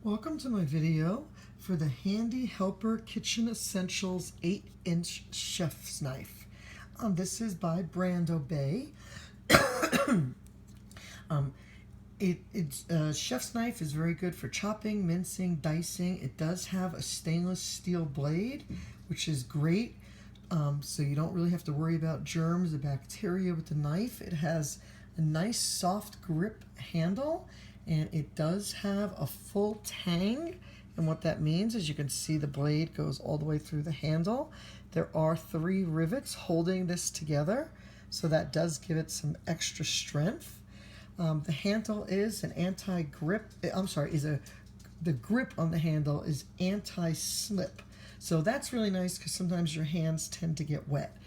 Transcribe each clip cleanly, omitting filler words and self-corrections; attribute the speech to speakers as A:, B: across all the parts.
A: Welcome to my video for the Handy Helper Kitchen Essentials 8-inch Chef's Knife. This is by Brando Bay. Chef's knife is very good for chopping, mincing, dicing. It does have a stainless steel blade, which is great. So you don't really have to worry about germs or bacteria with the knife. It has a nice soft grip handle, and it does have a full tang. And what that means is you can see the blade goes all the way through the handle. There are 3 rivets holding this together, so that does give it some extra strength. The handle is an anti-grip, the grip on the handle is anti-slip. So that's really nice because sometimes your hands tend to get wet.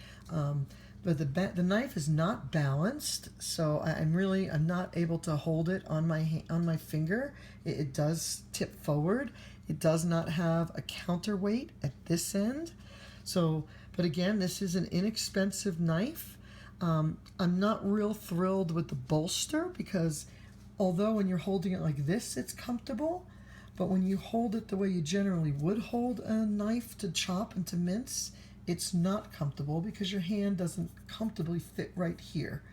A: But the knife is not balanced, so I'm not able to hold it on my finger. It does tip forward. It does not have a counterweight at this end. So, but again, this is an inexpensive knife. I'm not real thrilled with the bolster because although when you're holding it like this, it's comfortable, but when you hold it the way you generally would hold a knife to chop and to mince, it's not comfortable because your hand doesn't comfortably fit right here.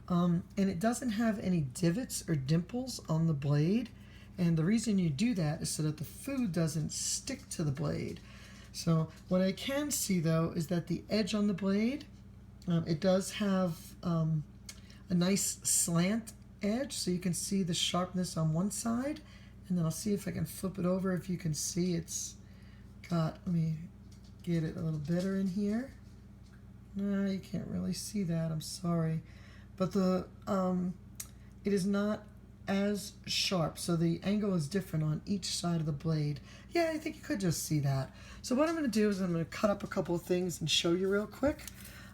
A: And it doesn't have any divots or dimples on the blade. And the reason you do that is so that the food doesn't stick to the blade. So what I can see though is that the edge on the blade, it does have a nice slant edge, so you can see the sharpness on one side. And then I'll see if I can flip it over. If you can see, it's got, let me get it a little better in here. No, you can't really see that, I'm sorry. But it is not as sharp, so the angle is different on each side of the blade. Yeah, I think you could just see that. So what I'm going to do is I'm going to cut up a couple of things and show you real quick.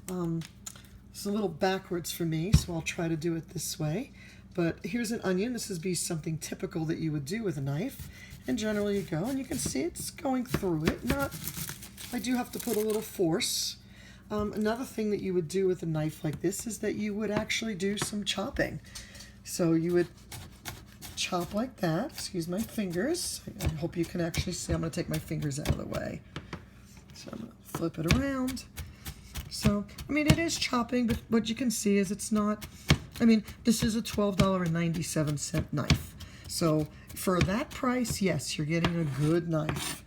A: It's a little backwards for me, so I'll try to do it this way. But here's an onion. This would be something typical that you would do with a knife. And generally you go, and you can see it's going through it. I do have to put a little force. Another thing that you would do with a knife like this is that you would actually do some chopping. So you would chop like that. Excuse my fingers. I hope you can actually see. I'm going to take my fingers out of the way. So I'm going to flip it around. So, I mean, it is chopping, but what you can see is it's not, I mean, this is a $12.97 knife. So for that price, yes, you're getting a good knife.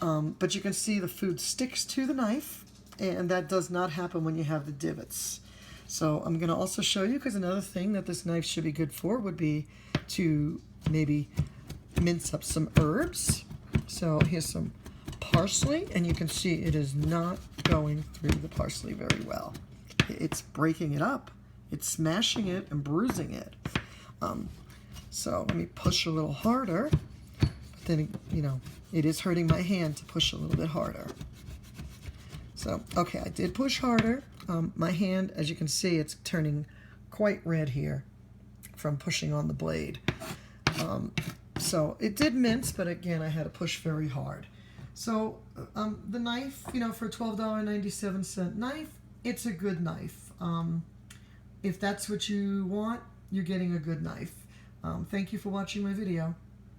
A: But you can see the food sticks to the knife, and that does not happen when you have the divots. So I'm going to also show you, because another thing that this knife should be good for would be to maybe mince up some herbs. So here's some parsley, and you can see it is not going through the parsley very well. It's breaking it up. It's smashing it and bruising it. So let me push a little harder. But then, you know, it is hurting my hand to push a little bit harder. So, okay, I did push harder. My hand, as you can see, it's turning quite red here from pushing on the blade. So it did mince, but again, I had to push very hard. So the knife, you know, for a $12.97 knife, it's a good knife. If that's what you want, you're getting a good knife. Thank you for watching my video.